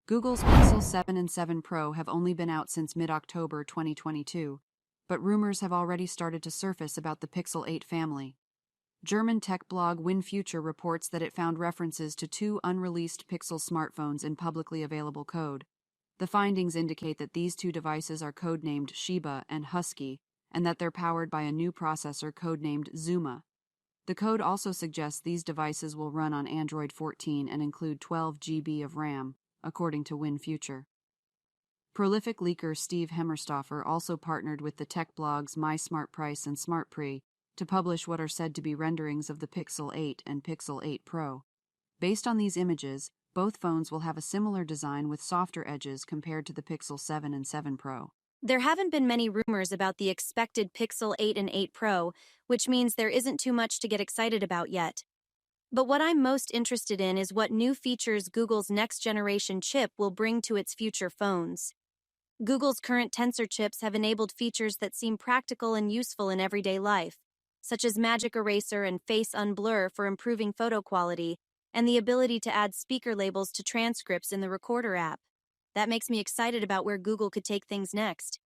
Google's Pixel 7 and 7 Pro have only been out since mid-October 2022, but rumors have already started to surface about the Pixel 8 family. German tech blog WinFuture reports that it found references to two unreleased Pixel smartphones in publicly available code. The findings indicate that these two devices are codenamed Shiba and Husky, and that they're powered by a new processor codenamed Zuma. The code also suggests these devices will run on Android 14 and include 12 GB of RAM, according to WinFuture. Prolific leaker Steve Hemmerstoffer also partnered with the tech blogs MySmartPrice and SmartPre to publish what are said to be renderings of the Pixel 8 and Pixel 8 Pro. Based on these images, both phones will have a similar design with softer edges compared to the Pixel 7 and 7 Pro. There haven't been many rumors about the expected Pixel 8 and 8 Pro, which means there isn't too much to get excited about yet. But what I'm most interested in is what new features Google's next-generation chip will bring to its future phones. Google's current Tensor chips have enabled features that seem practical and useful in everyday life, such as Magic Eraser and Face Unblur for improving photo quality, and the ability to add speaker labels to transcripts in the Recorder app. That makes me excited about where Google could take things next.